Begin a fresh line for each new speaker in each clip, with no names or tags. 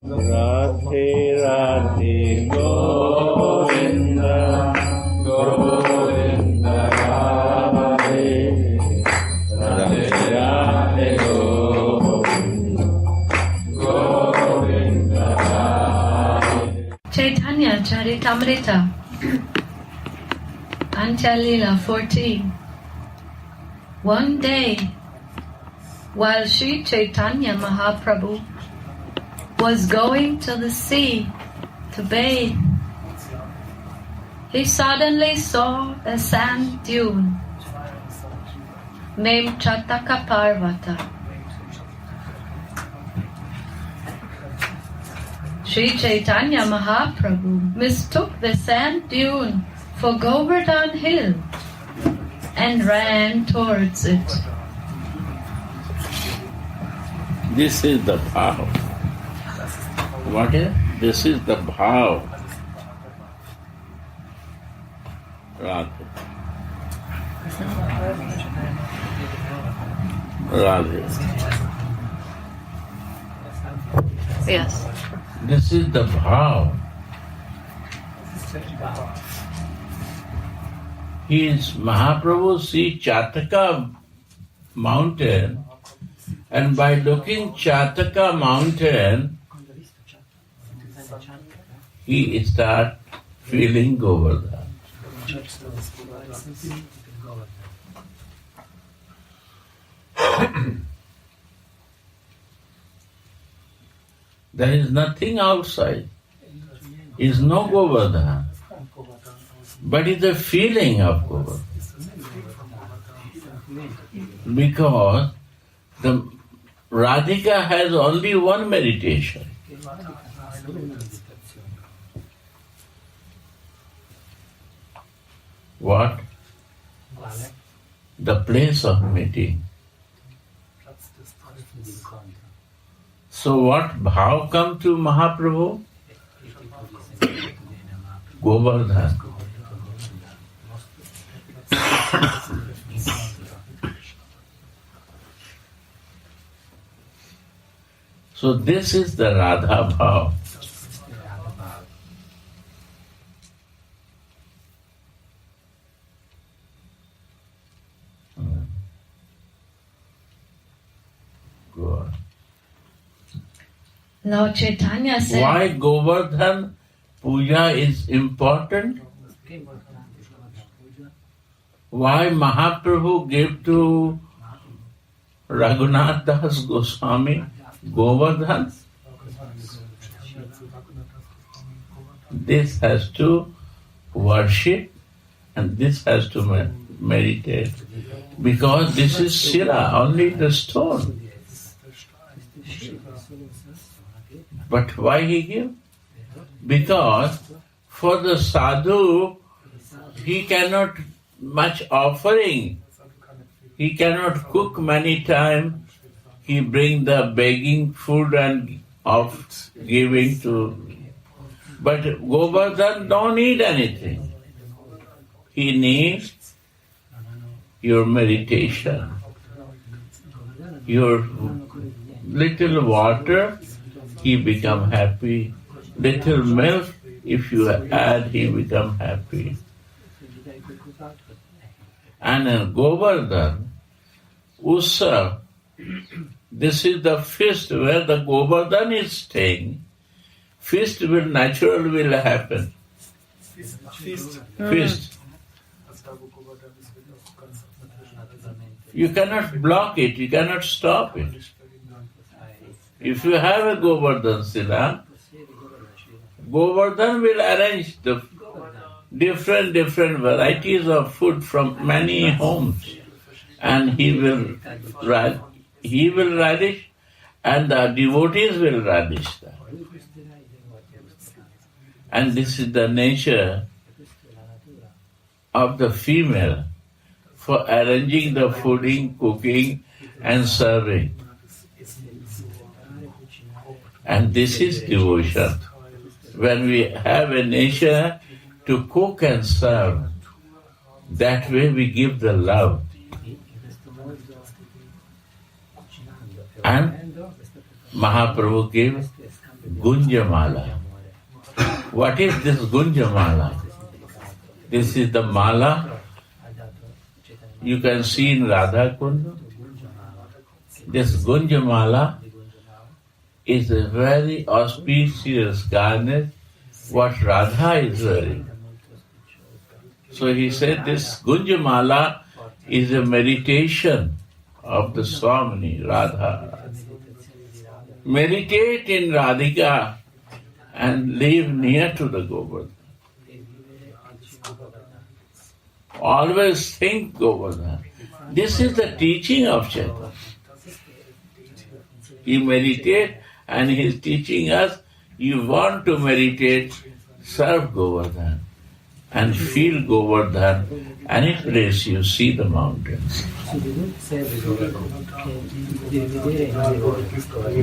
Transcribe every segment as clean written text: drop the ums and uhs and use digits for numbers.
Radhe Radhe Govinda Govinda Radhe Radhe Radhe Govinda Govinda Radhe.
Caitanya Caritamrita Antya Lila 14. One day, while Sri Caitanya Mahaprabhu was going to the sea to bathe, he suddenly saw a sand dune named Ch14. Sri Caitanya Mahaprabhu mistook the sand dune for Govardhan Hill and ran towards it.
This is the Bhava. What is? This is the Bhava. Radhe. Radhe.
Yes.
This is the Bhava. He is Mahaprabhu see Chataka mountain, and by looking Chataka mountain, he start feeling Govardhan. There is nothing outside. Is no Govardhan. But it's a feeling of Govardhan. Because the Radhika has only one meditation. What? The place of meeting. So what bhav come to Mahaprabhu? Govardhan. So this is the Radha Bhav. Good.
Lord Chaitanya said,
why Govardhan Puja is important? Why Mahaprabhu gave to Raghunath Das Goswami Govardhan? This has to worship and this has to meditate. Because this is Sira, only the stone. But why he gave? Because for the sadhu, he cannot much offering. He cannot cook many times. He bring the begging food and of giving to. But Govardhan don't need anything. He needs your meditation, your little water, he become happy. Little milk, if you add, he become happy. And in Govardhan, Ussa, this is the feast where the Govardhan is staying. Feast will naturally will happen. Feast. You cannot block it, you cannot stop it. If you have a Govardhan Sila, Govardhan will arrange the different varieties of food from many homes, and he will radish, and the devotees will radish that. And this is the nature of the female for arranging the fooding, cooking, and serving. And this is devotion. When we have a nature to cook and serve, that way we give the love. And Mahaprabhu gave Gunjamala. What is this Gunjamala? This is the mala you can see in Radha Kund. This Gunjamala is a very auspicious garment what Radha is wearing. So he said this Gunjamala is a meditation of the Swamini, Radha. Meditate in Radhika and live near to the Govardhan. Always think Govardhan. This is the teaching of Chaitanya. You meditate and he is teaching us, you want to meditate, serve Govardhan and feel Govardhan. Any place you see the mountains.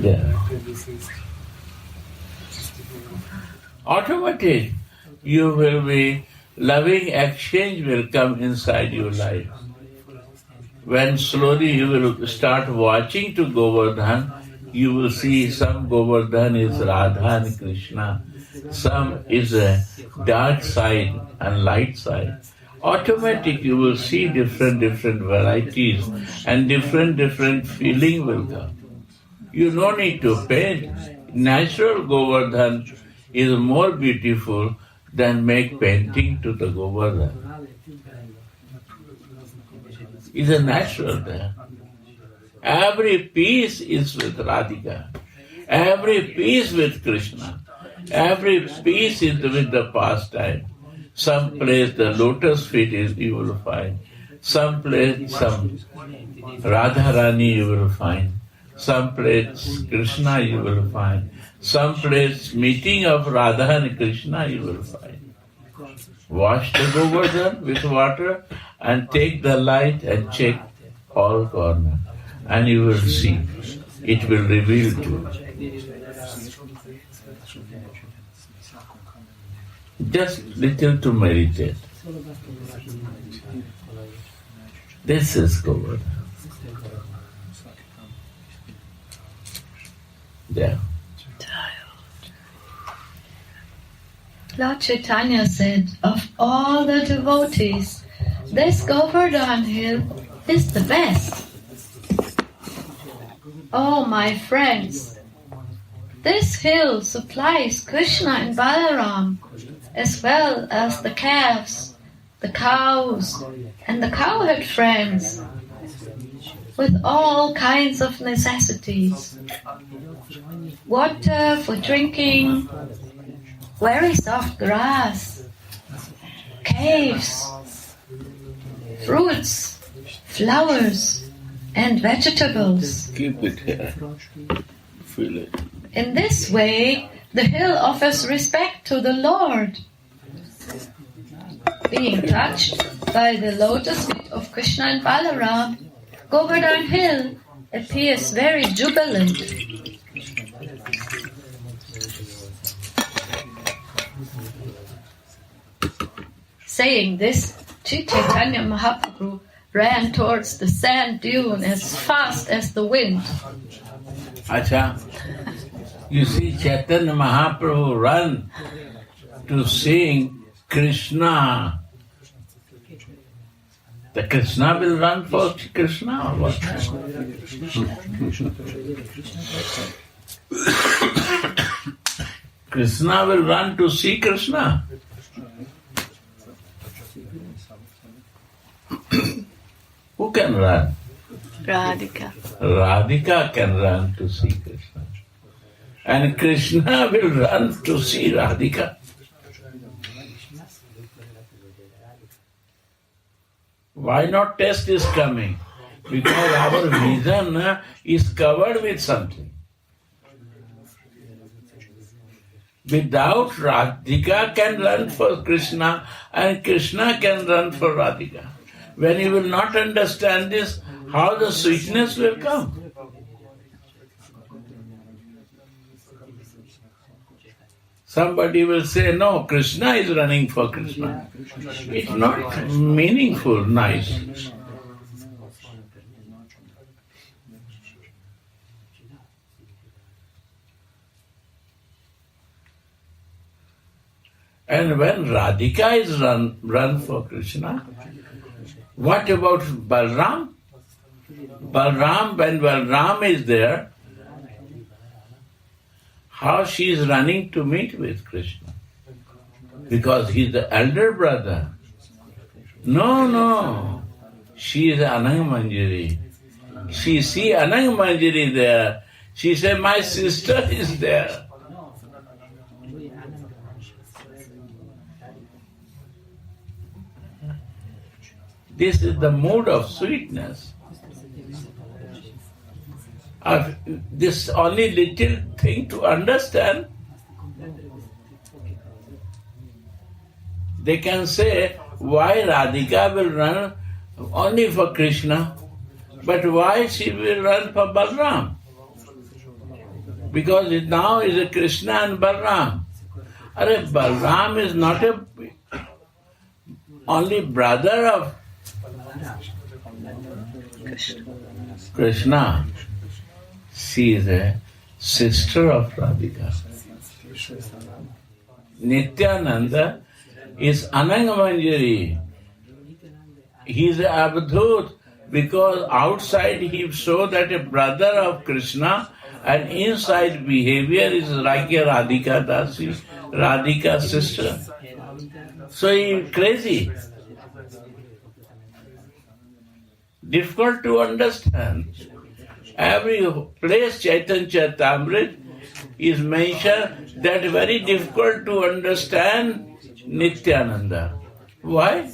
Yeah. Automatic, you will be, loving exchange will come inside your life. When slowly you will start watching to Govardhan, you will see some Govardhan is Radha and Krishna, some is a dark side and light side. Automatic you will see different varieties and different feeling will come. You no need to paint. Natural Govardhan is more beautiful than make painting to the Govardhan. It's a natural there. Every piece is with Radhika. Every piece with Krishna. Every piece is with the pastime. Some place the lotus feet is you will find. Some place some Radharani you will find. Some place Krishna you will find. Some place meeting of Radha and Krishna you will find. Wash the Govardhan with water and take the light and check all corners. And you will see. It will reveal to you. Just little to meditate. This is Govardhan. Yeah.
Lord Chaitanya said, of all the devotees, this Govardhan hill is the best. Oh, my friends, this hill supplies Krishna and Balaram, as well as the calves, the cows, and the cowherd friends, with all kinds of necessities. Water for drinking, very soft grass, caves, fruits, flowers, and vegetables.
Keep it here. Feel it.
In this way, the hill offers respect to the Lord. Being touched by the lotus feet of Krishna and Balaram, Govardhan Hill appears very jubilant. Saying this, Sri Chaitanya Mahaprabhu ran towards the sand dune as fast as the wind.
Acha, you see Chaitanya Mahaprabhu run to sing Krishna. The Krishna will run for Krishna or what? Krishna will run to see Krishna. Who can run?
Radhika.
Radhika can run to see Krishna. And Krishna will run to see Radhika. Why not test is coming? Because our vision is covered with something. Without Radhika can run for Krishna and Krishna can run for Radhika. When you will not understand this, how the sweetness will come? Somebody will say, no, Krishna is running for Krishna. It's not meaningful, nice. And when Radhika is run for Krishna, what about Balram? When Balram is there, how she is running to meet with Krishna? Because he is the elder brother. No. She is Anang Manjari. She see Anang Manjari there. She said, my sister is there. This is the mood of sweetness. Of this only little thing to understand. They can say, why Radhika will run only for Krishna, but why she will run for Balram? Because it now is a Krishna and Balram. Balram is not a only brother of Krishna. She is a sister of Radhika. Nityananda is Anang Manjari. He is Abdhut because outside he shows that a brother of Krishna and inside behavior is like a Radhika Dasi, Radhika's sister. So he is crazy. Difficult to understand. Every place Caitanya Caritamrita is mentioned that very difficult to understand Nityananda. Why?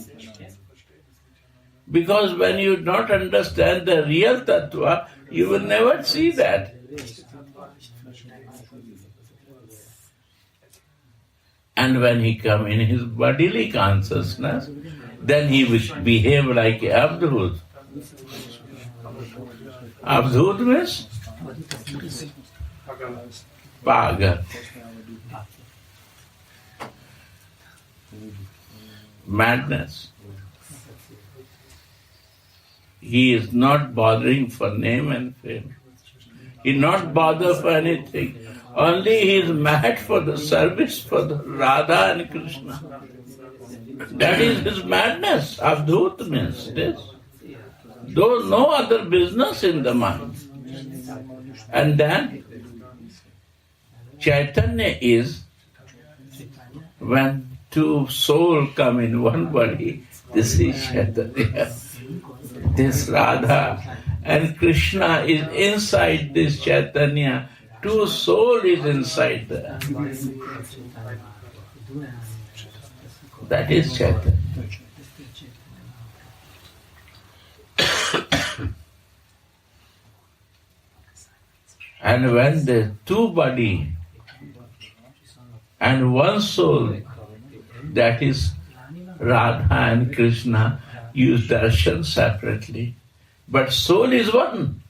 Because when you don't understand the real tattva, you will never see that. And when he comes in his bodily consciousness, then he will behave like Abdhut. Abdhut means Pagat. Madness. He is not bothering for name and fame. He not bother for anything. Only he is mad for the service for the Radha and Krishna. That is his madness. Abdhut means this. Though no other business in the mind. And then Chaitanya is when two souls come in one body. This is Chaitanya. This Radha and Krishna is inside this Chaitanya. Two souls is inside there. That is Chaitanya. And when the two body and one soul, that is Radha and Krishna, use darshan separately, but soul is one.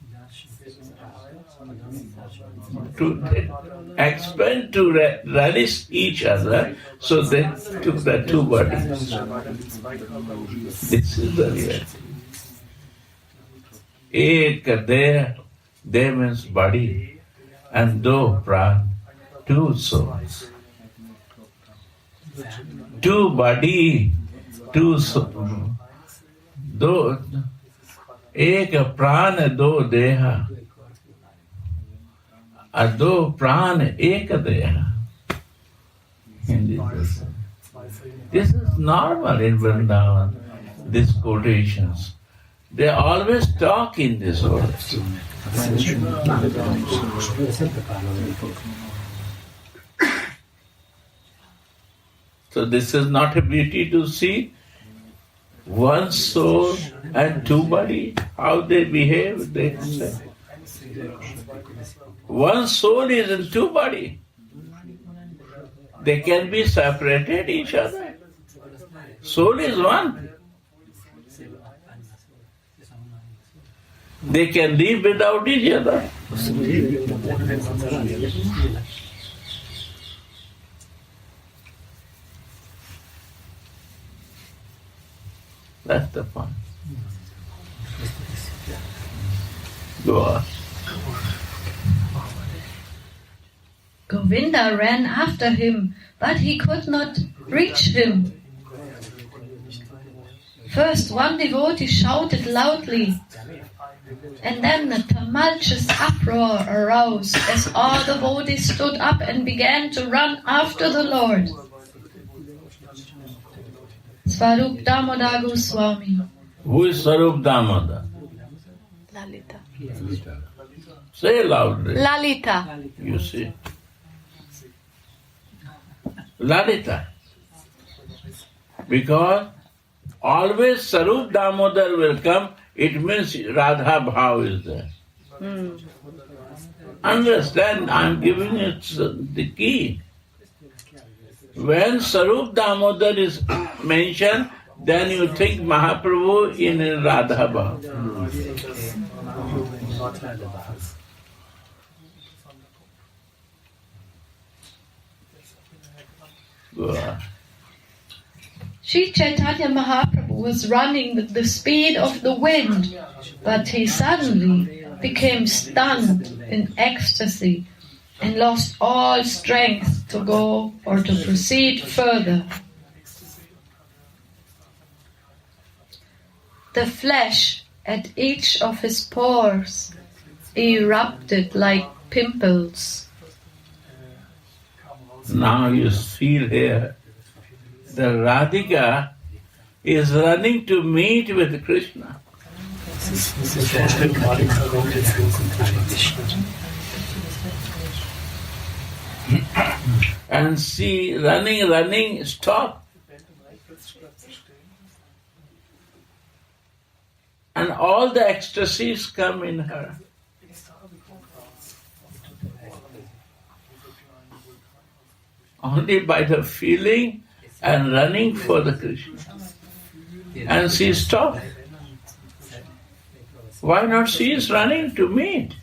To expand to relish each other, so they took the two bodies. This is the reality. Ek Deh means body, and Do pran, two souls. Two body, two souls. Do ek pran do deha. Do pran ek deha. This is normal in Vrindavan, these quotations. They always talk in this words. So this is not a beauty to see one soul and two body, how they behave, they say. One soul is in two body. They can be separated each other. Soul is one. They can live without each other. That's the point. Go on.
Govinda ran after him, but he could not reach him. First one devotee shouted loudly, and then a tumultuous uproar arose as all the devotees stood up and began to run after the Lord. Swarup Damodar Goswami.
Who is Swarup Damodar?
Lalita.
Say loudly.
Lalita.
You see. Lalita. Because always Swarup Damodar will come, it means Radha Bhav is there. Understand, I am giving it the key. When Swarup Damodar is mentioned, then you think Mahaprabhu in Radha Bhav.
Sri Chaitanya Mahaprabhu was running with the speed of the wind, but he suddenly became stunned in ecstasy and lost all strength to go or to proceed further. The flesh at each of his pores erupted like pimples.
Now you feel here, the Radhika is running to meet with Krishna. And she running, stop. And all the ecstasies come in her. Only by the feeling and running for the Krishna. And she stopped. Why not? She is running to meet.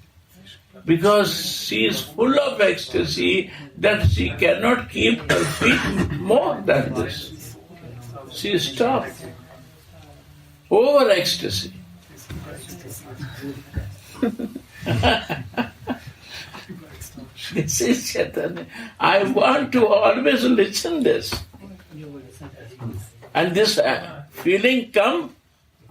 Because she is full of ecstasy that she cannot keep her feet more than this. She stopped. Over ecstasy. This is Chaitanya. I want to always listen this. And this feeling come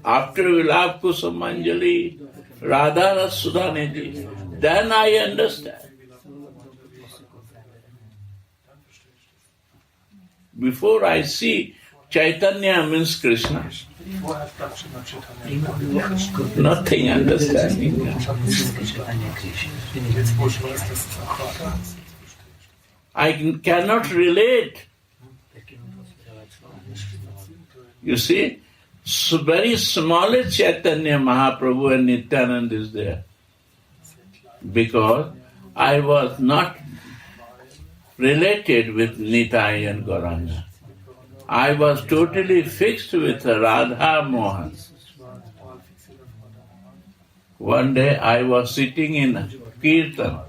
after Vilap Kusumanjali, Radha Sudhanidhi. Then I understand. Before I see Chaitanya means Krishna. Nothing understanding. I cannot relate. You see, so very smallest Chaitanya Mahaprabhu and Nityanand is there. Because I was not related with Nitai and Gauranga. I was totally fixed with Radha Mohan. One day I was sitting in Kirtan.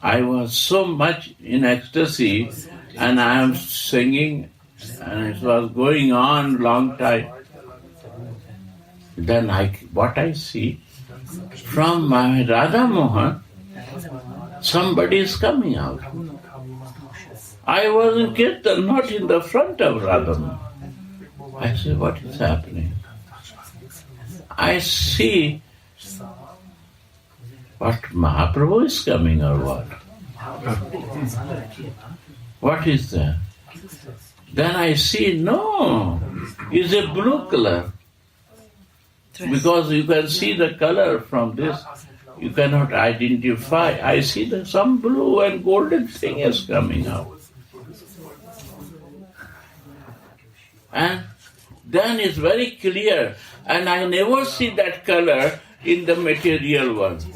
I was so much in ecstasy and I am singing and it was going on long time. Then what I see, from my Radha Mohan, somebody is coming out. I was in Kirtan, not in the front of Radha Mohan. I say, what is happening? I see what Mahaprabhu is coming or what? What is that? Then I see, no, it's a blue color. Because you can see the color from this, you cannot identify. I see that some blue and golden thing is coming out. And then it's very clear. And I never see that color in the material world.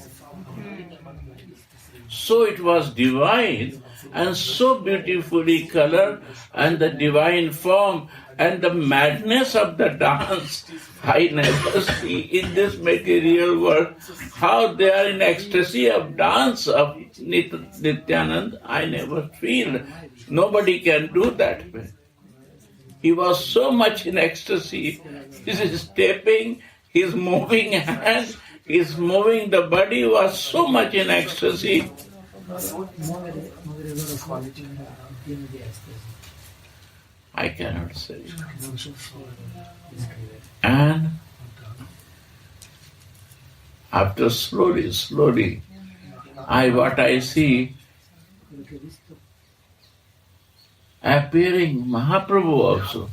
So it was divine and so beautifully colored and the divine form and the madness of the dance. I never see in this material world how they are in ecstasy of dance of Nityanand. I never feel. Nobody can do that way. He was so much in ecstasy. His stepping, his moving hand, his moving the body was so much in ecstasy. I cannot say. And after slowly, what I see, appearing Mahaprabhu also.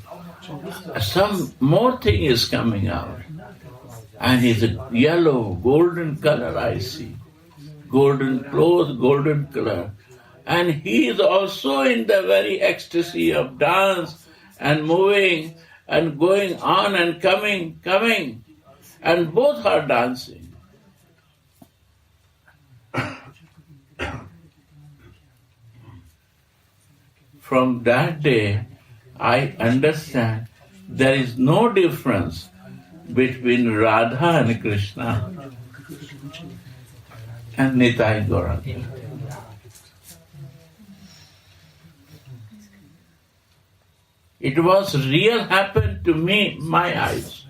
Some more thing is coming out. And it's a yellow, golden color I see. Golden clothes, golden color. And he is also in the very ecstasy of dance and moving and going on and coming. And both are dancing. From that day, I understand there is no difference between Radha and Krishna and Nitai Gauranga. It was real happened to me, my eyes.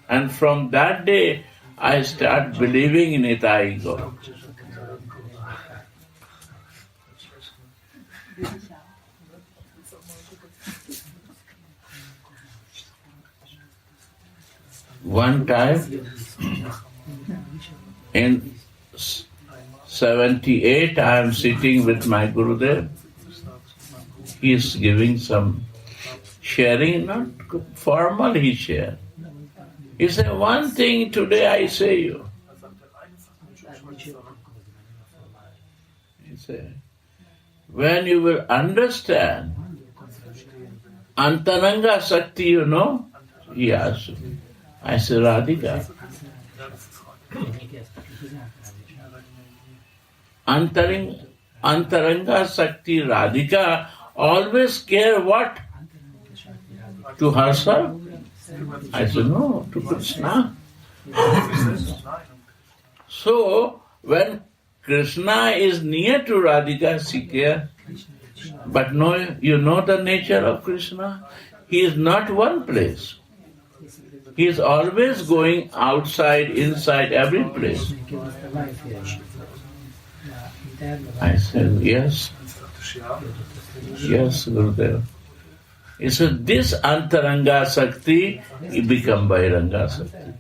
And from that day, I start believing in Nitai Gauranga. One time, in 78, I am sitting with my Gurudev. He is giving some sharing, not formal he share. He said, one thing today I say you. He said, when you will understand Antaranga Sakti, you know, he asked me. I said, Radhika. Antaranga Sakti Radhika always care what? To herself? I said, no, to Krishna. So, when Krishna is near to Radhika, she cares. But no, you know the nature of Krishna? He is not one place. He is always going outside, inside, every place. I said, yes. Yes, Gurudev. He said, this Antaranga Sakti, he become Bahiranga Sakti.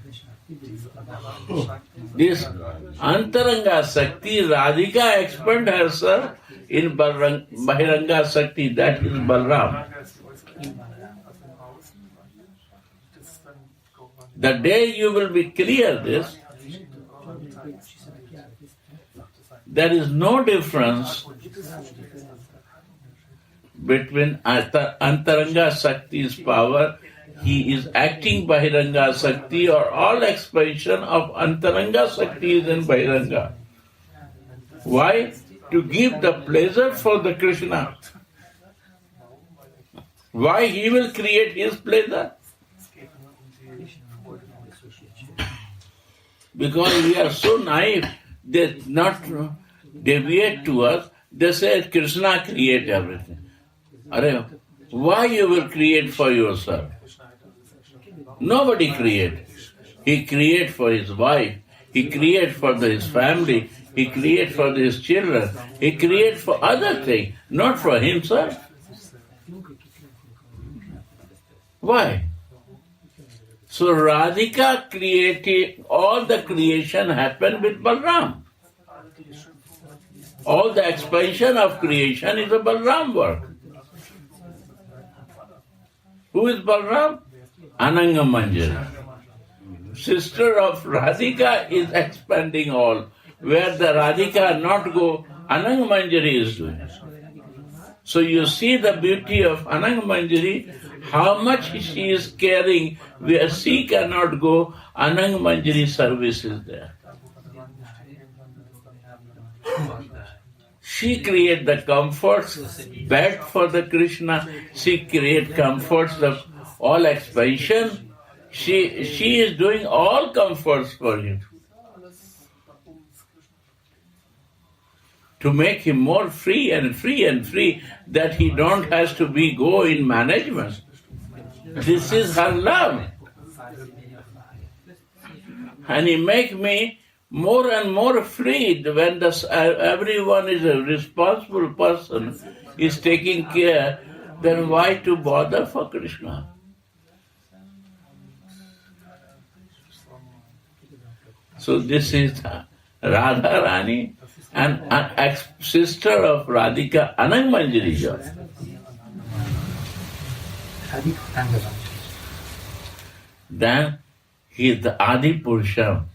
This Antaranga Sakti, Radhika expand herself in Bahiranga Sakti, that is Balram. The day you will be clear this, there is no difference between Antaranga Shakti's power, he is acting Bahiranga Shakti, or all expansion of Antaranga Shakti is in Bahiranga. Why? To give the pleasure for the Krishna. Why he will create his pleasure? Because we are so naive, they not deviate to us. They say Krishna create everything. Why you will create for yourself? Nobody creates. He creates for his wife. He creates for his family. He creates for his children. He creates for other things, not for himself. Why? So Radhika created, all the creation happened with Balram. All the expansion of creation is a Balram work. Who is Balram? Ananga Manjari. Sister of Radhika is expanding all. Where the Radhika not go, Ananga Manjari is doing it. So you see the beauty of Ananga Manjari, how much she is caring. Where she cannot go, Ananga Manjari service is there. She create the comforts, bed for the Krishna. She create comforts of all expansion. She is doing all comforts for him. To make him more free and free and free, that he don't has to go in management. This is her love. And he make me more and more free when everyone is a responsible person, is taking care. then why to bother for Krishna? So this is Radha Rani and an ex-sister of Radhika Anang Manjari Joy. Then he is the Adi Purusha.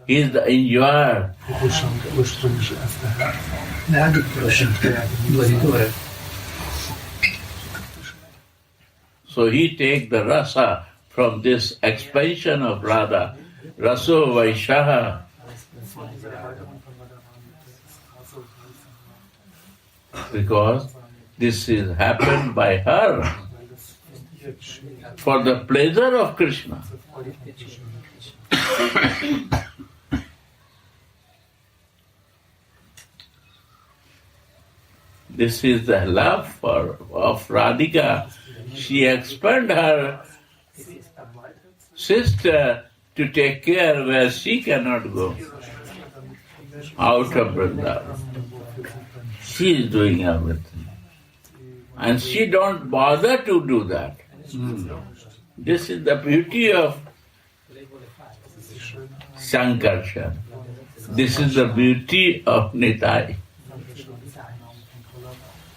He is the enjoyer. So he takes the rasa from this expansion of Radha. Raso Vaishaha. Because this is happened by her for the pleasure of Krishna. This is the love of Radhika. She expanded her sister to take care where she cannot go out of Vrindavan. She is doing everything. And she don't bother to do that. This is the beauty of Sankarshan. This is the beauty of Nitai.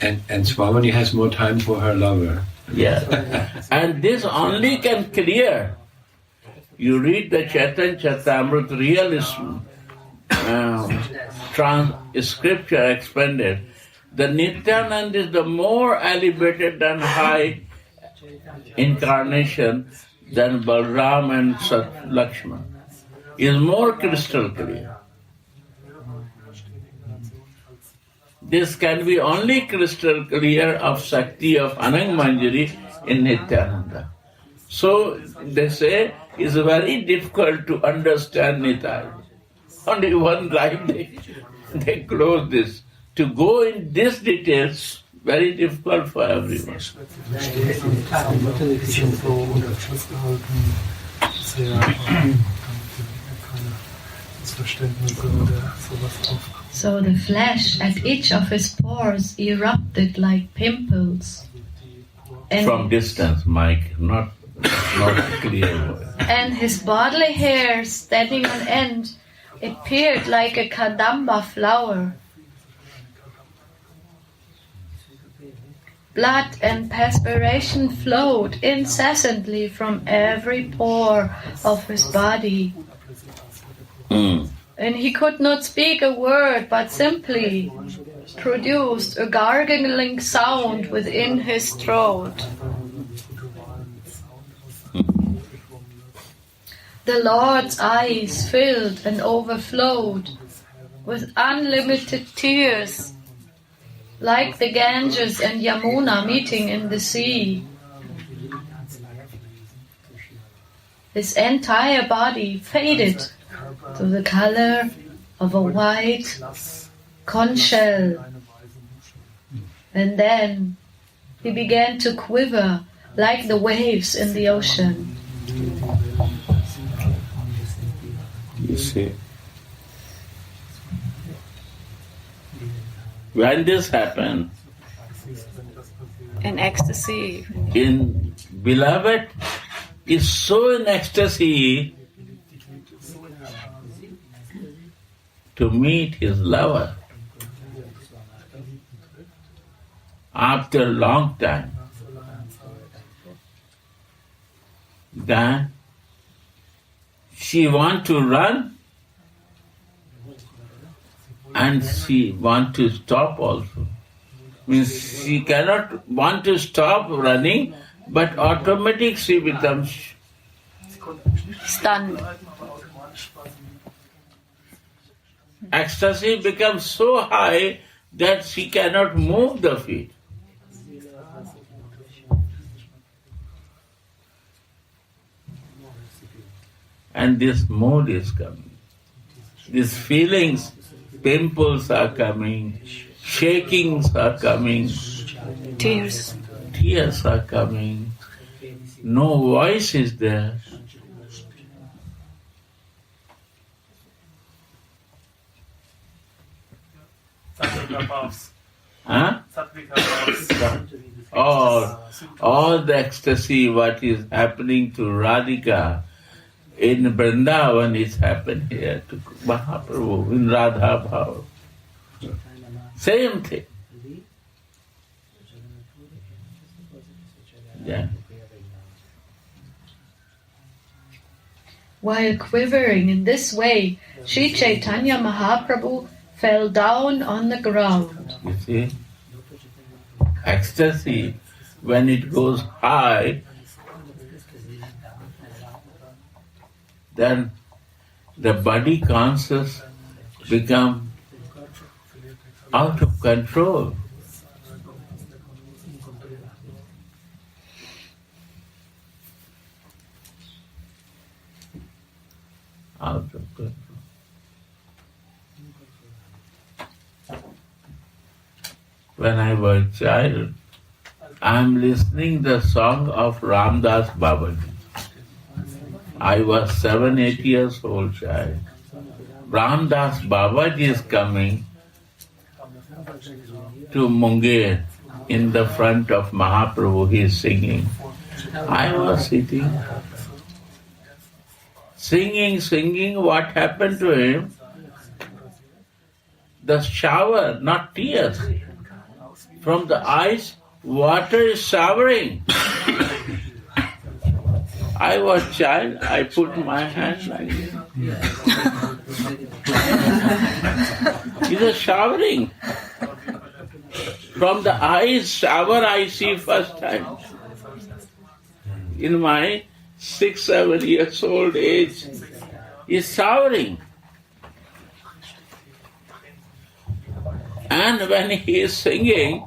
And Swamini has more time for her lover.
Yeah. And this only can clear. You read the Caitanya Caritamrita realism, scripture expanded. The Nityanand is the more elevated and high incarnation than Balram and Lakshman. Is more crystal clear. This can be only crystal clear of Shakti of Anang Manjari in Nityananda. So they say it's very difficult to understand Nitai. Only one line they close this. To go in these details, very difficult for everyone.
So the flesh at each of his pores erupted like pimples. And
from distance, Mike, not clear voice.
And his bodily hair, standing on end, appeared like a kadamba flower. Blood and perspiration flowed incessantly from every pore of his body. And he could not speak a word, but simply produced a gargling sound within his throat. The Lord's eyes filled and overflowed with unlimited tears, like the Ganges and Yamuna meeting in the sea. His entire body faded to the color of a white conch shell. And then he began to quiver like the waves in the ocean.
You see, when this happened,
In ecstasy.
in beloved is so in ecstasy to meet his lover after a long time. Then she want to run and she want to stop also. Means she cannot want to stop running, but automatically she becomes
Stunned.
ecstasy becomes so high that she cannot move the feet. And this mood is coming. These feelings, pimples are coming, shakings are coming,
Tears.
tears are coming, no voice is there.
Satvika Bhavs.
Huh?
Satvika Bhavs.
all the ecstasy what is happening to Radhika in Vrindavan is happening here to Mahaprabhu in Radha Bhava. Same thing. Yeah.
While quivering in this way, Sri Chaitanya Mahaprabhu fell down on the ground.
You see? Ecstasy, when it goes high, then the body conscious become out of control. Out of control. When I was a child, I am listening the song of Ramdas Babaji. I was 7-8 years old child. Ramdas Babaji is coming to Munger in the front of Mahaprabhu. He is singing. I was sitting, singing. What happened to him? The shower, not tears. From the eyes, water is showering. I was child, I put my hand like this. It is showering. From the eyes, shower I see first time. In my 6-7 years old age, is showering. And when he is singing,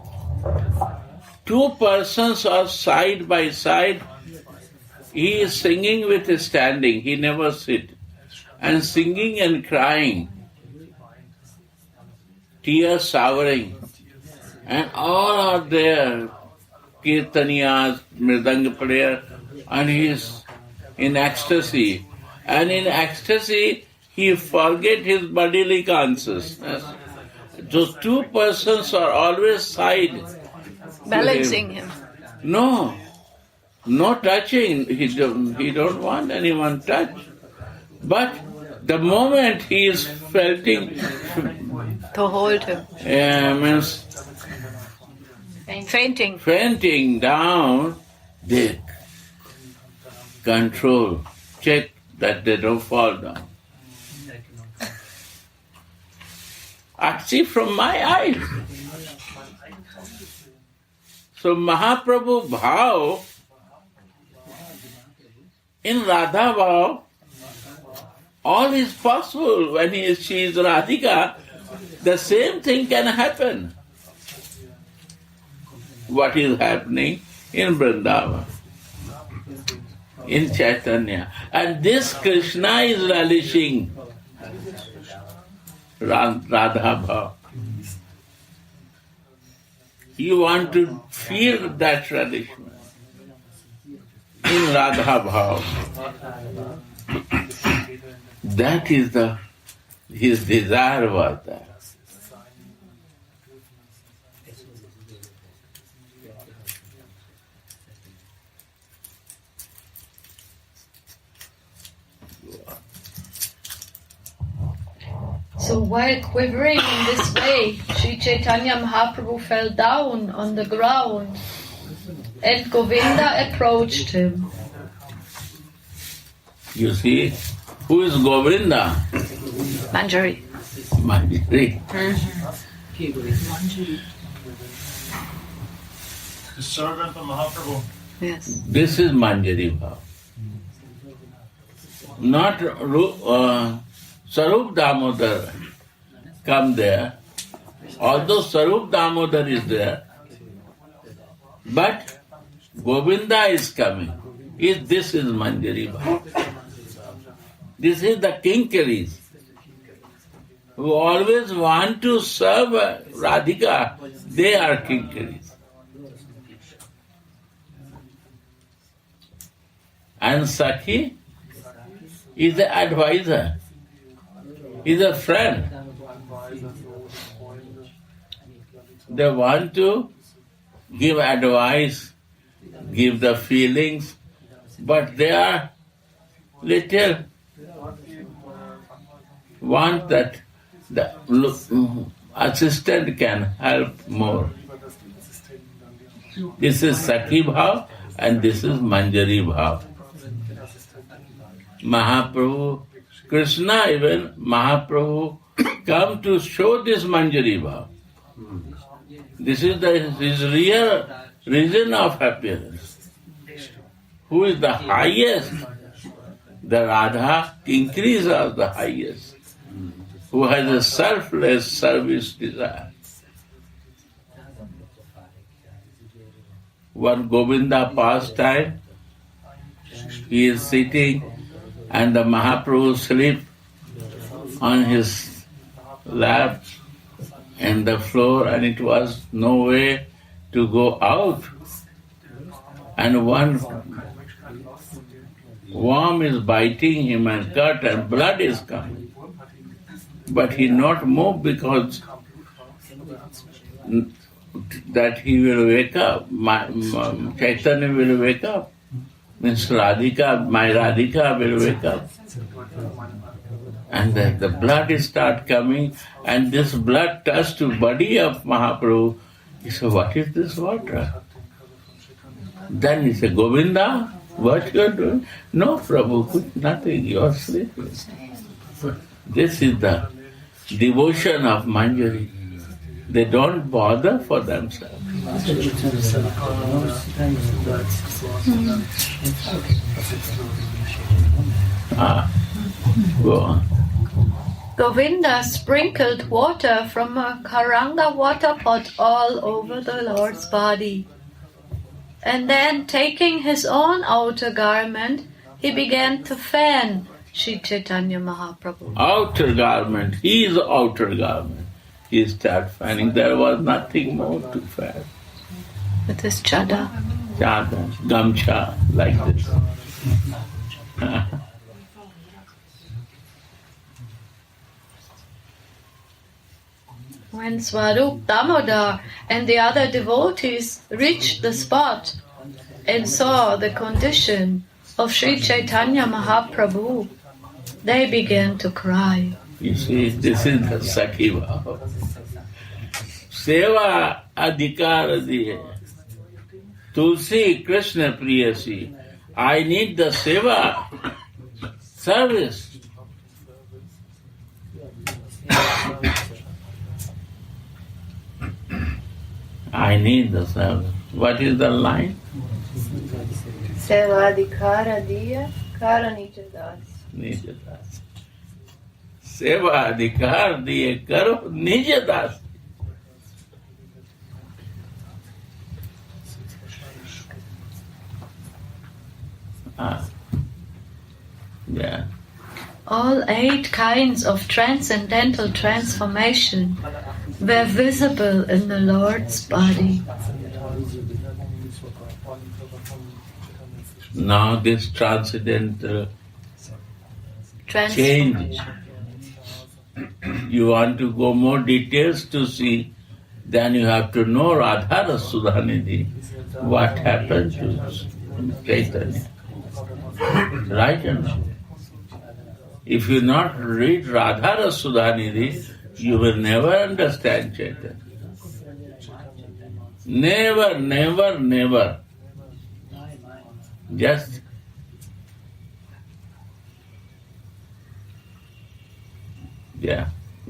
two persons are side by side. He is singing with standing, he never sit. And singing and crying, tears showering. And all are there, Caitanyas, Mridanga player, and he is in ecstasy. And in ecstasy, he forget his bodily consciousness. Those two persons are always side.
Balancing him.
No touching. He don't want anyone touch. But the moment he is felting,
To hold him.
means
Fainting.
down, they control, check that they don't fall down. I see from my eyes. So Mahaprabhu Bhava, in Radha Bhava, all is possible. When she is Radhika, the same thing can happen. What is happening in Vrindavan, in Chaitanya. And this Krishna is relishing Radha Bhava. You want to feel that relishment in Radha Bhava. That is his desire was that.
So while quivering in this way, Sri Chaitanya Mahaprabhu fell down on the ground and Govinda approached him.
You see, who is Govinda?
Manjari.
Manjari.
The servant of Mahaprabhu.
Yes.
This is Manjari Bhava. Not Sarup Damodar come there. Although Sarup Damodar is there, but Govinda is coming. This is Manjari Bhava. This is the kinkaris who always want to serve Radhika. They are kinkaris. And Sakhi is the advisor, is a friend. They want to give advice, give the feelings, but they are little want that the assistant can help more. This is Sakhi Bhav and this is Manjari Bhav. Mahaprabhu, Krishna even, Mahaprabhu come to show this Manjari Bhav. This is his real reason of happiness. Who is the highest? The Radha increase of the highest. Who has a selfless service desire. One Govinda pastime, he is sitting and the Mahaprabhu sleep on his lap and the floor, and it was no way to go out. And one worm is biting him and cut and blood is coming. But he not move because that he will wake up, Chaitanya will wake up. Means Radhika, my Radhika will wake up. And then the blood is start coming, and this blood touched the body of Mahaprabhu. He said, what is this water? Then he said, Govinda, what you are doing? No, Prabhu, nothing, you are sleeping. This is the devotion of Manjari. They don't bother for themselves. Go on.
Govinda sprinkled water from a Karanga water pot all over the Lord's body. And then, taking his own outer garment, he began to fan Sri Chaitanya Mahaprabhu.
Outer garment, he is outer garment. He started fanning. There was nothing more to fan.
With his chada.
Chada, gamcha, like this.
When Swarup Damodar and the other devotees reached the spot and saw the condition of Sri Chaitanya Mahaprabhu, they began to cry.
You see, this is the Sakhi Bhava. Seva adhikara diye. Tulsi Krishna Priyasi. I need the seva, service. I need the service. What is the line?
Sevadikara diya kara nijadas.
Nijadas. Seva adhikar diye karo nijadas. Yeah.
All 8 kinds of transcendental transformation were visible in the Lord's body.
Now this transcendental change. You want to go more details to see, then you have to know Radha Sudhanidhi, what happened to Chaitanya. Right or no? If you not read Radha Sudhanidhi, you will never understand Chaitanya. Never, never, never. Just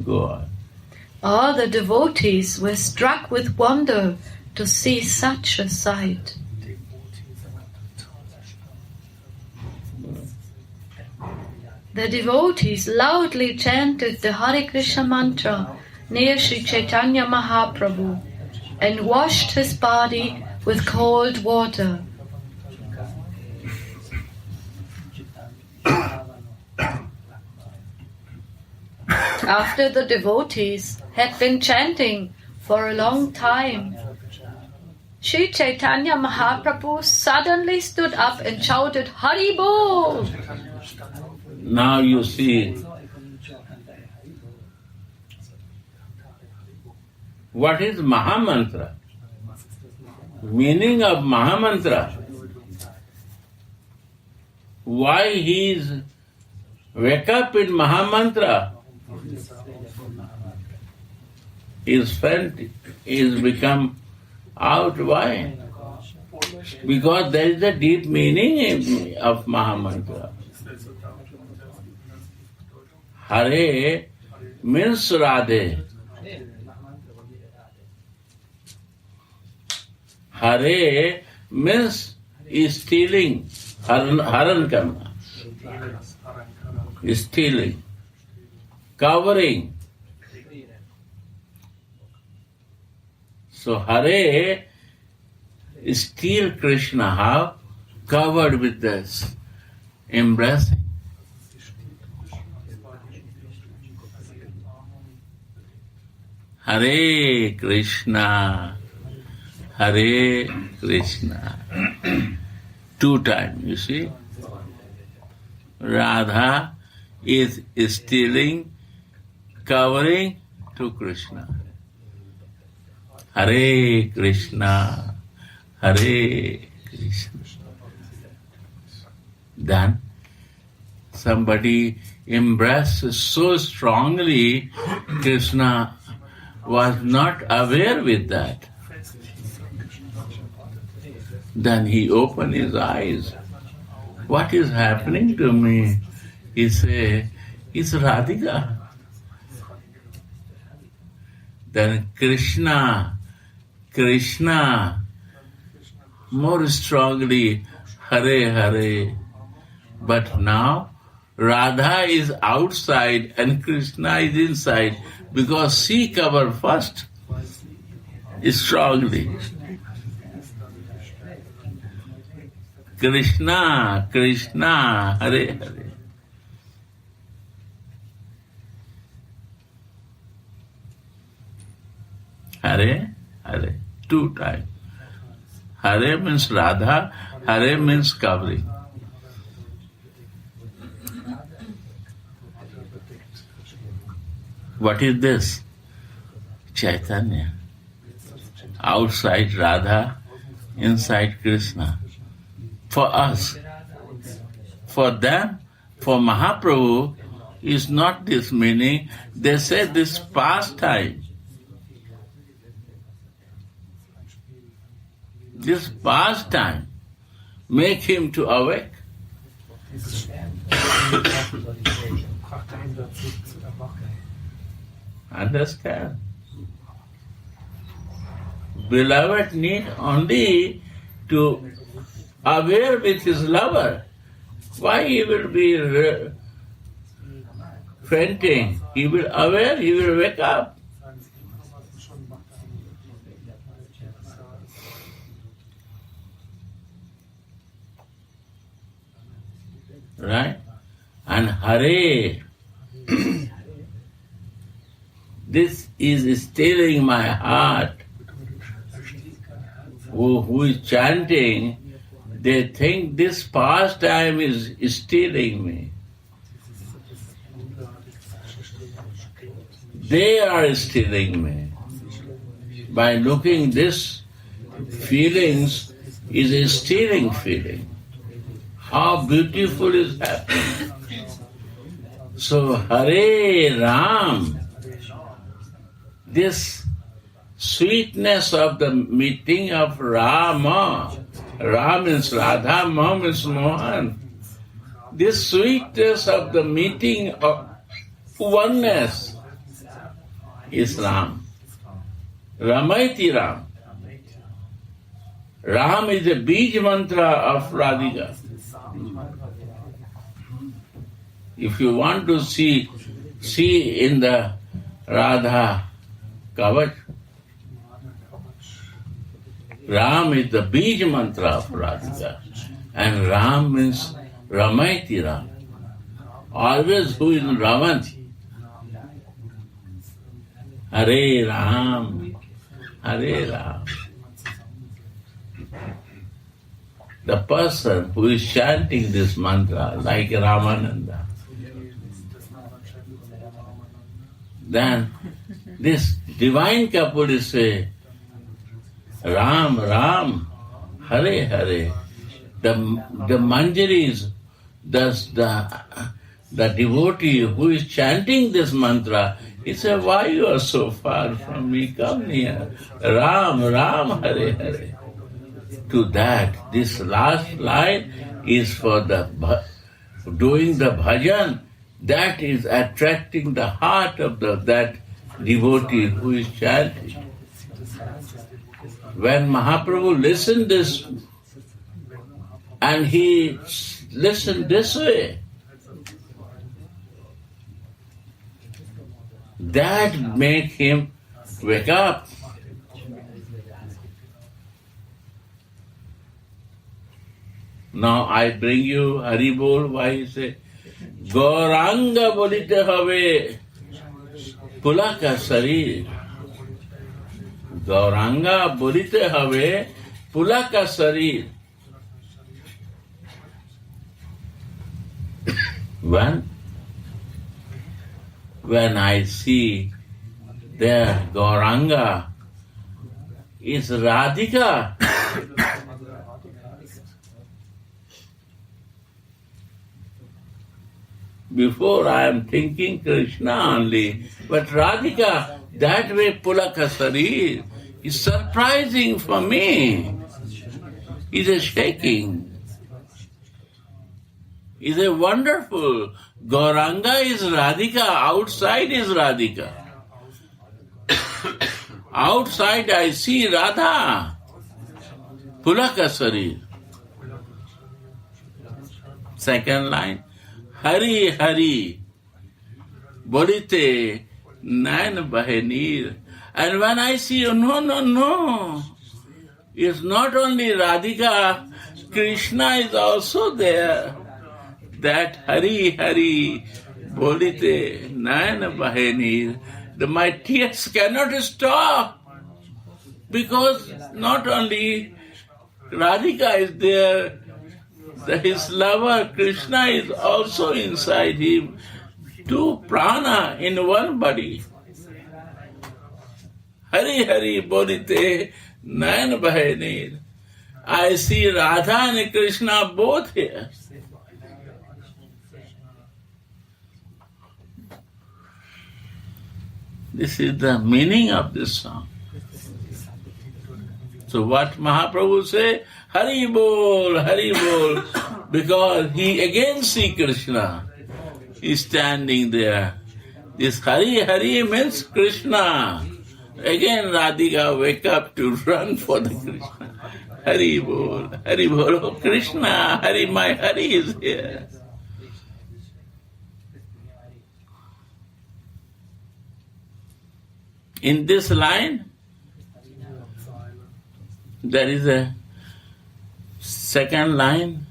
go on.
All the devotees were struck with wonder to see such a sight. The devotees loudly chanted the Hare Krishna mantra near Sri Chaitanya Mahaprabhu and washed his body with cold water. After the devotees had been chanting for a long time, Sri Chaitanya Mahaprabhu suddenly stood up and shouted, Hari Bol!
Now you see, what is Mahamantra? meaning of Mahamantra, why he is wake up in Mahamantra, his friend is become out. Why? Because there is a deep meaning of Mahamantra. Hare means Radhe. Hare means stealing. Haran karna. Stealing. Covering. So Hare steal Krishna. How? Covered with this embracing. Hare Krishna, Hare Krishna. 2 times, you see. Radha is stealing, covering to Krishna. Hare Krishna, Hare Krishna. Then somebody embraced so strongly, Krishna was not aware with that. Then he opened his eyes. What is happening to me? He said, it's Radhika. Then Krishna, more strongly, Hare Hare. But now Radha is outside and Krishna is inside because she covered first strongly. Krishna, Hare Hare. Hare, Hare, 2 times. Hare means Radha, Hare means covering. What is this? Chaitanya. Outside Radha, inside Krishna. For us. For them, for Mahaprabhu, is not this meaning. They say this pastime. This pastime make him to awake. Understand? Beloved need only to aware with his lover. Why he will be fainting? He will aware, he will wake up. Right? And Hare, this is stealing my heart. Who is chanting, they think this pastime is stealing me. They are stealing me. By looking this feelings is a stealing feeling. How beautiful is happening. So Hare Ram, this sweetness of the meeting of Rama, Ram means Radha, Ma means Mohan. This sweetness of the meeting of oneness is Ram. Ramaiti Ram. Ram is the Bij mantra of Radhika. If you want to see in the Radha Kavach, Ram is the Bij mantra of Radhika. And Ram means Ramaiti Ram. Always who is Raman? Hare Ram, Hare Ram. The person who is chanting this mantra like Ramananda, then this divine couple is say, Ram, Ram, Hare, Hare. The Manjaris, the devotee who is chanting this mantra, he said, why you are so far from me? Come near. Ram, Ram, Hare, Hare. To that, this last line is for doing the bhajan. That is attracting the heart of that devotee who is chanting. When Mahaprabhu listened this, and he listened this way, that made him wake up. Now I bring you Haribol, why he say, Gauranga bolite have pulaka sarir. Gauranga bolite have pulaka sarir. When I see there Gauranga is Radhika, before I am thinking Krishna only, but Radhika, that way Pulaka Sarir is surprising for me. It is shaking. It is wonderful. Gauranga is Radhika, outside is Radhika. Outside I see Radha, Pulaka Sarir. Second line, Hari Hari, Bolite, Nain Bahenir. And when I see, no, it's not only Radhika, Krishna is also there. That Hari Hari, Bolite, Nain Bahenir. My tears cannot stop. Because not only Radhika is there, his lover Krishna is also inside him. Two prana in one body. Hari Hari Bolite Nayan Bahenir. I see Radha and Krishna both here. This is the meaning of this song. So what Mahaprabhu say? Hari Bol, because he again see Krishna. He is standing there. This Hari means Krishna. Again Radhika wake up to run for the Krishna. Hari Bol, oh Krishna, Hari, my Hari is here. In this line, there is a second line,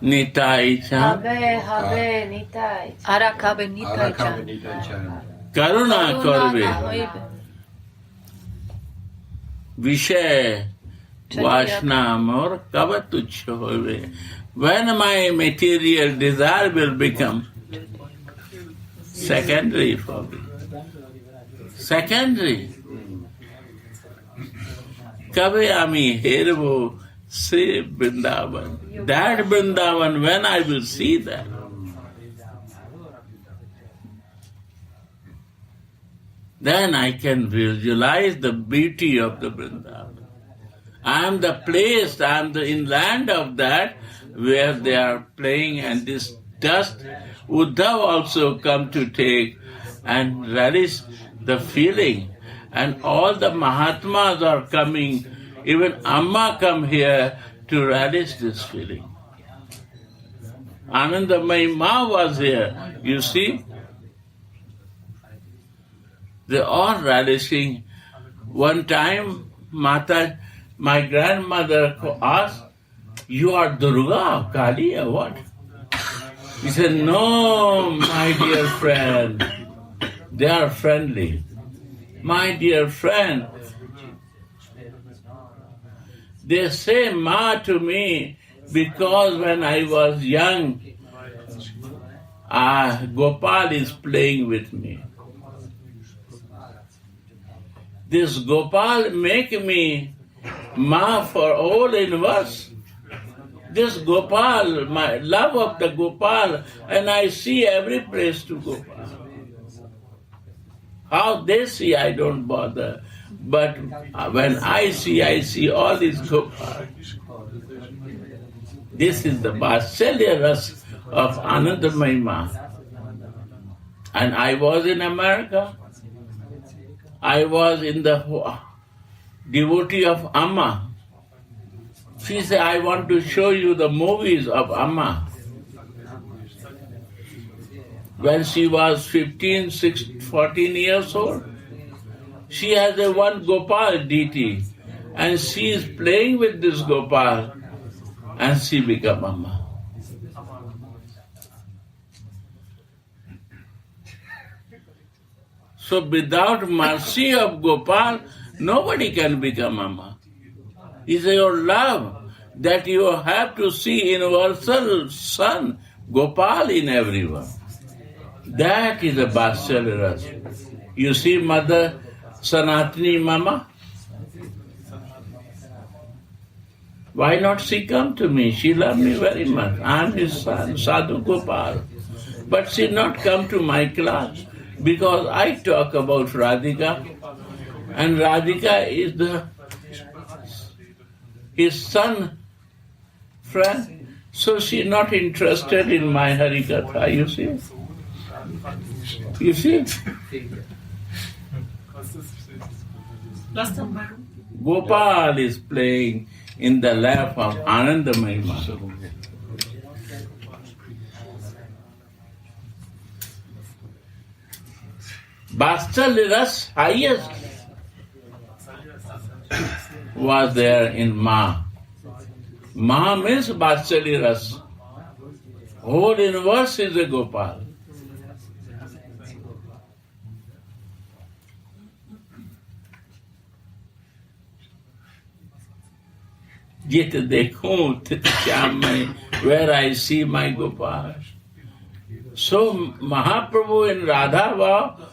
Nitai Chan,
Habe Nitai. Arakabe Nitai Chan.
Karuna Korbe, Vishay Vashna Amor Kavatuch Hove. When my material desire will become secondary for me. Secondary. Kabe ami hervo se Vrindavan. That Vrindavan, when I will see that, then I can visualize the beauty of the Vrindavan. I am the place, I am the inland of that where they are playing, and this dust Uddhav also come to take and relish the feeling. And all the Mahatmas are coming, even Amma come here to relish this feeling. Anandamayi Ma was here, you see. They are relishing. One time, my grandmother asked, you are Durga, Kali, or what? He said, no, my dear friend, they are friendly. My dear friend, they say Ma to me because when I was young, Gopal is playing with me. this Gopal make me Ma for all universe. This Gopal, my love of the Gopal, and I see every place to Gopal. How they see, I don't bother. But when I see all these Gopal. This is the Vatsalya Ras of Anandamayi Ma. And I was in America. I was in the devotee of Amma. She said, I want to show you the movies of Amma. When she was 14 years old, she has a one Gopal deity, and she is playing with this Gopal, and she became Amma. So without mercy of Gopal, nobody can become Amma. It's your love that you have to see universal Son, Gopal in everyone. That is a Vatsalya Ras. You see Mother Sanatani Mama? Why not she come to me? She loved me very much. I am his son, Sadhu Gopal. But she not come to my class because I talk about Radhika, and Radhika is his son friend. So she not interested in my Harikatha, you see? You see? Gopal is playing in the lap of Anandamayi Ma. Vatsalya Ras highest was there in Ma. Ma means Vatsalya Ras. Whole universe is a Gopal. Jit dekhu sham mein, where I see my Gopal. So Mahaprabhu in Radha Bhava,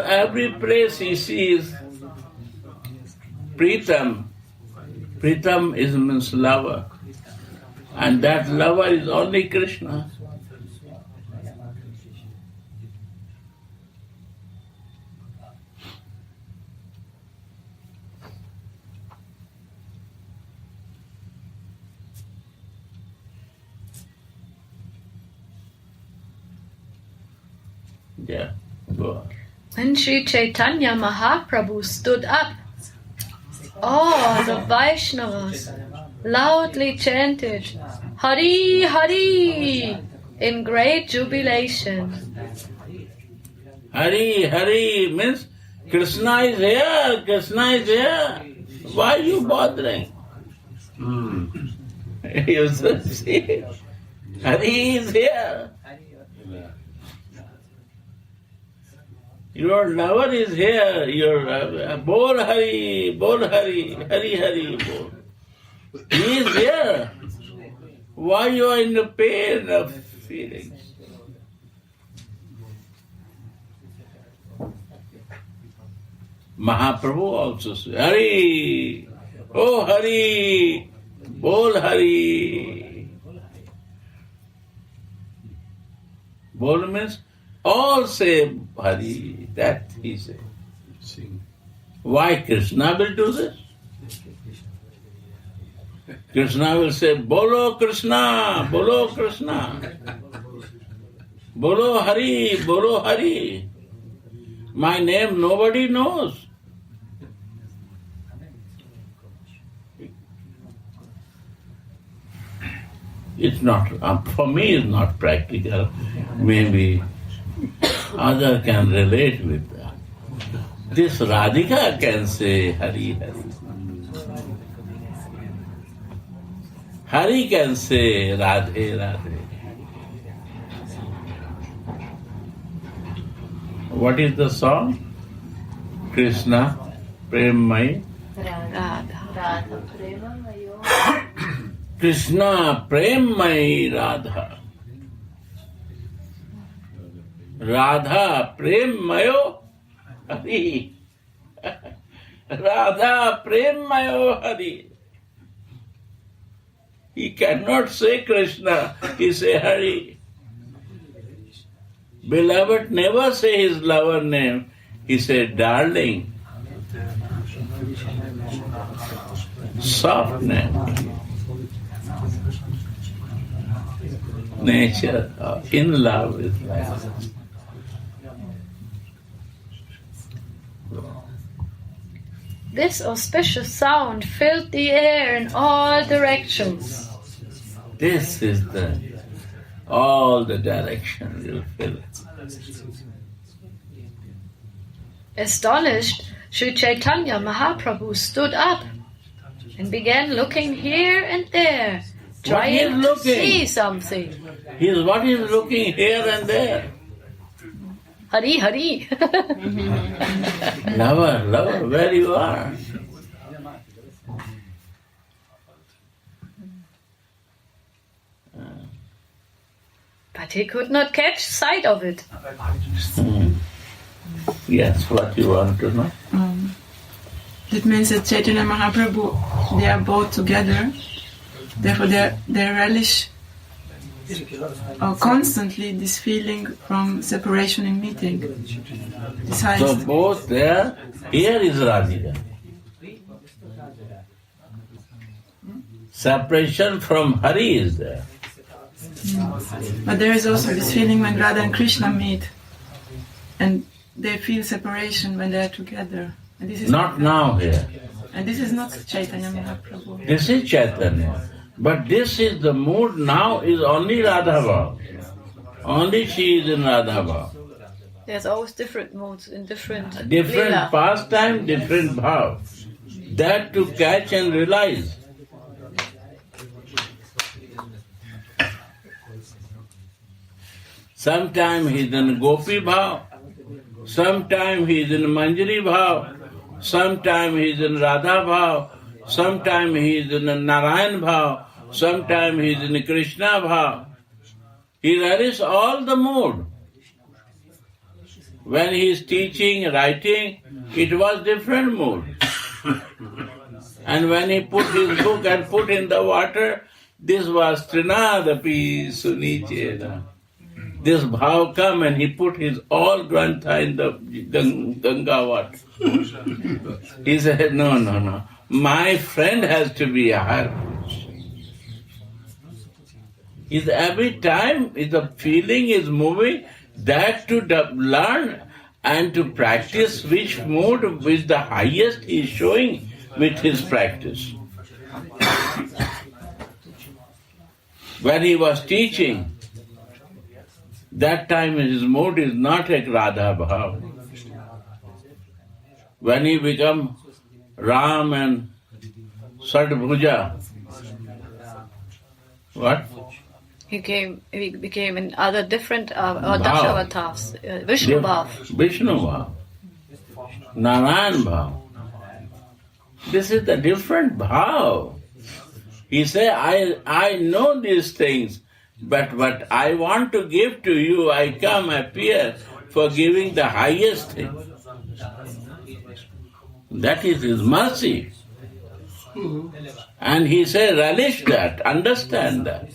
every place he sees Pritam. Pritam means lover. And that lover is only Krishna. Yeah, go on.
When Sri Chaitanya Mahaprabhu stood up, all the Vaishnavas loudly chanted, Hari Hari, in great jubilation.
Hari, Hari means Krishna is here, Krishna is here. Why are you bothering? You should see, Hari is here. Your lover is here. Your Bol Hari, Hari Hari, Bol. He is here. Why you are in the pain of feelings? Mahaprabhu also says, Hari, oh Hari, Bol Hari. Bol means all say Hari. That he said. Why Krishna will do this? Krishna will say, Bolo Krishna, Bolo Krishna. Bolo Hari, Bolo Hari. My name nobody knows. It's not, for me it's not practical. Maybe other can relate with that. This Radhika can say Hari Hari. Hari can say Radhe Radhe. What is the song? Krishna Premai.
Radha Prema Mayo.
Krishna Premai Radha. Radha Prem Mayo Hari. Radha Premayo Hari. He cannot say Krishna, he say Hari. Beloved never say his lover name, he said darling. Soft name. Nature in love with life.
This auspicious sound filled the air in all directions.
This is all the direction will fill.
Astonished, Sri Chaitanya Mahaprabhu stood up and began looking here and there, trying to see something.
What is looking here and there?
Hari, Hari.
Lover, where you are?
But he could not catch sight of it.
Yes, what you want to know?
That means that Chaitanya Mahaprabhu, they are both together. Therefore, they relish constantly this feeling from separation in meeting.
So both there, here is Radhika. Separation from Hari is there.
But there is also this feeling when Radha and Krishna meet, and they feel separation when they are together. And this is
not now here.
And this is not Chaitanya Mahaprabhu.
This is Chaitanya. But this is the mood now is only Radha Bhava. Only she is in Radha Bhava.
There's always different modes in different
Different pastime, different bhav. That to catch and realize. Sometime he is in Gopi bhav, sometime he is in Manjari bhav, sometime he is in Radha bhav, sometime he is in Narayan bhav, sometime he is in Krishna bhav. He relishes all the mood. When he is teaching, writing, it was different mood. And when he put his book and put in the water, this was Trinadapi Sunichena. This bhav come and he put his all grantha in the Ganga water. He said, no. My friend has to be a higher position. Every time the feeling is moving, that to learn and to practice which mode with the highest he is showing with his practice. When he was teaching, that time his mood is not like Radha Bhav. When he become Ram and Sadbhuja, what?
He became in other different Dashavatars, Vishnu Bhav.
Vishnu Bhav, Narayan Bhav. This is the different Bhav. He say, I know these things, but what I want to give to you, I come appear for giving the highest thing. That is his mercy. And he say, relish that, understand that.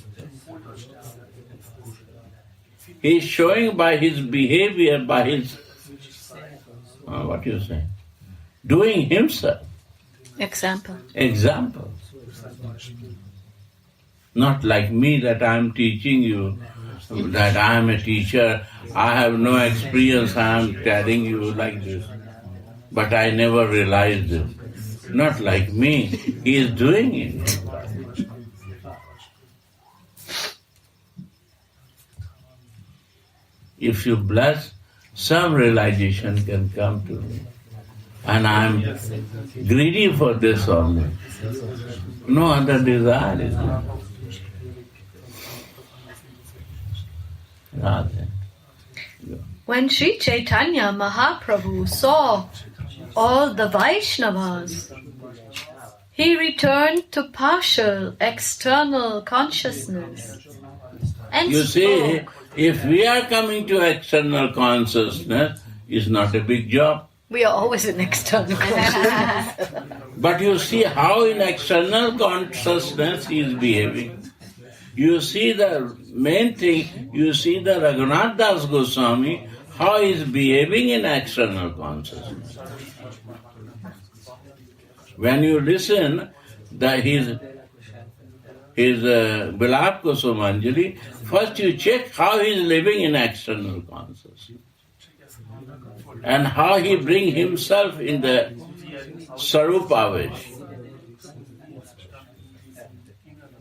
He is showing by his behavior, by his, what you say, doing himself.
Example.
Not like me that I am teaching you, that I am a teacher, I have no experience, I am telling you like this. But I never realized it. Not like me, he is doing it. If you bless, some realization can come to me. And I am greedy for this only. No other desire is there.
When Sri Chaitanya Mahaprabhu saw all the Vaishnavas, he returned to partial external consciousness and
You see,
spoke.
if we are coming to external consciousness, it's not a big job.
We are always in external consciousness.
But you see how in external consciousness he is behaving. You see the main thing, you see the Raghunath Das Goswami, how he is behaving in external consciousness. When you listen his Bilap Kusumanjali, first you check how he is living in external consciousness and how he bring himself in the Sarupavesh.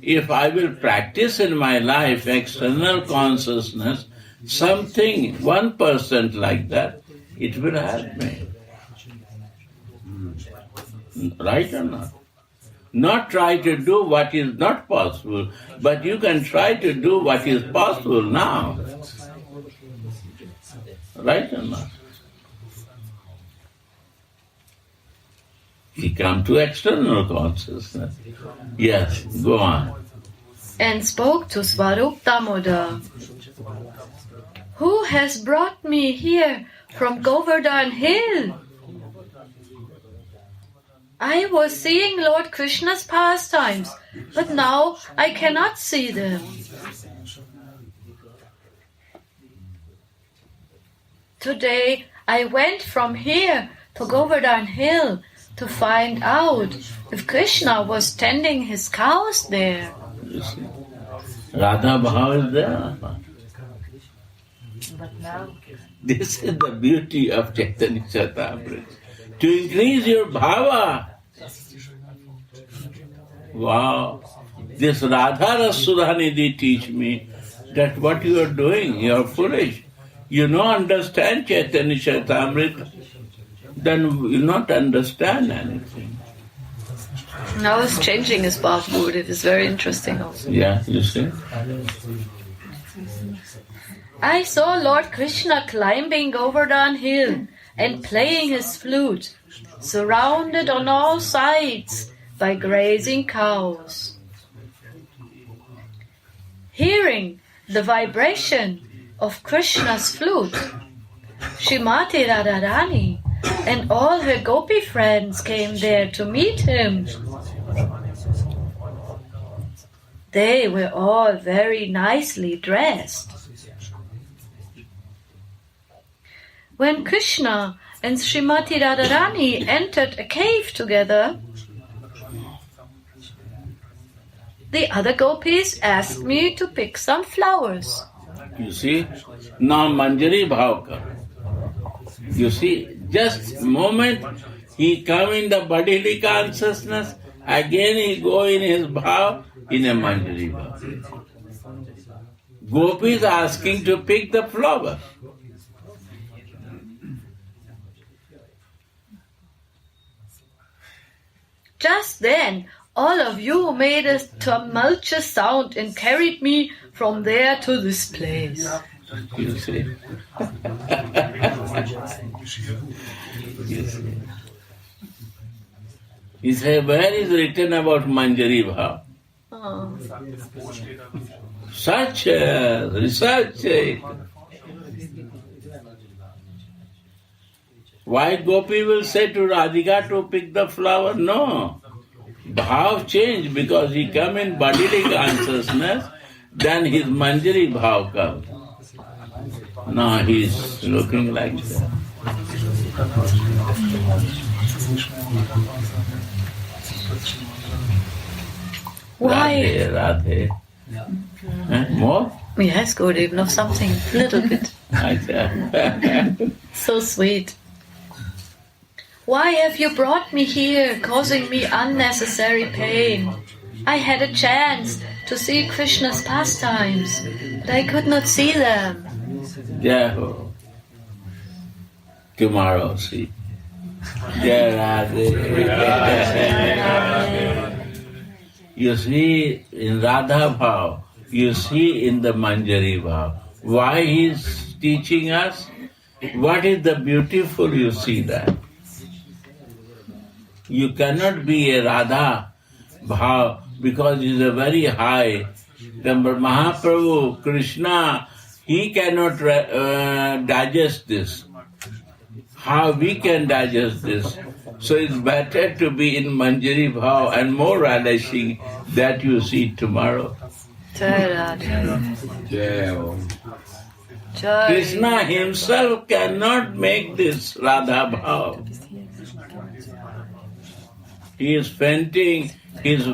If I will practice in my life external consciousness, something, 1% like that, it will help me. Right or not? Not try to do what is not possible, but you can try to do what is possible now. Right or not? We come to external consciousness. Yes, go on.
And spoke to Swarup Damodar. Who has brought me here from Govardhan Hill? I was seeing Lord Krishna's pastimes, but now I cannot see them. Today I went from here to Govardhan Hill to find out if Krishna was tending his cows there.
You see, Radha Bhava is there.
But now,
This is the beauty of Caitanya Caritamrita. To increase your bhava. Wow. This Radha Rasudhanidhi teach me that what you are doing, you are foolish. You don't understand Caitanya Caritamrita, then you will not understand anything.
Now he's changing his bath mood. It is very interesting also.
Yeah, you see?
I saw Lord Krishna climbing Govardhan Hill and playing his flute, surrounded on all sides by grazing cows. Hearing the vibration of Krishna's flute, Srimati Radharani and all her gopi friends came there to meet him. They were all very nicely dressed. When Krishna and Srimati Radharani entered a cave together, the other gopis asked me to pick some flowers.
You see? Now Manjari Bhavka. You see, just moment he come in the bodily consciousness, again he go in his bhav in a Manjari Bhav. Gopis asking to pick the flower.
Just then, all of you made a tumultuous sound and carried me from there to this place.
You see? You see? He said, where is written about Manjari Bhav?
Oh.
Research it. Why Gopi will say to Radhika to pick the flower? No. Bhav changed because he come in bodily consciousness, then his Manjari Bhav comes. Now he is looking like that.
Why?
Radhe. More?
Yes, Gurudev, know something, little bit. So sweet. Why have you brought me here, causing me unnecessary pain? I had a chance to see Krishna's pastimes, but I could not see them.
Yeah. Tomorrow, see. You see in Radha Bhav, you see in the Manjari Bhav. Why he is teaching us? What is the beautiful, you see that? You cannot be a Radha Bhav because it is a very high. The Mahaprabhu, Krishna, he cannot digest this. how we can digest this. So it's better to be in Manjari Bhava and more relishing that you see tomorrow.
Jai Om.
Krishna himself cannot make this Radha Bhava. He is fainting, he is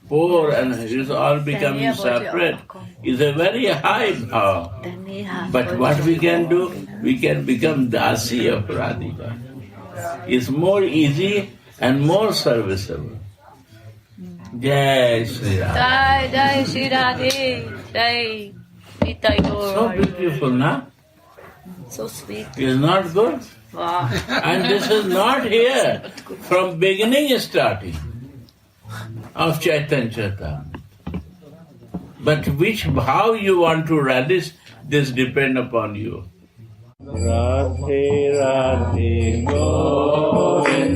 poor and he is all becoming separate. It's a very high bhava. But what we can do, we can become Dasi of Radhika. It's more easy and more serviceable. Jai Shri Radha.
Jai Jai Shri Radhe. Jai Nitai Gaur.
So beautiful, na?
So sweet.
It's not good?
Wow.
And this is not here from beginning starting of Chaitanya Caritamrita. But which bhav you want to relish, this depend upon you. Radhe Radhe Govinda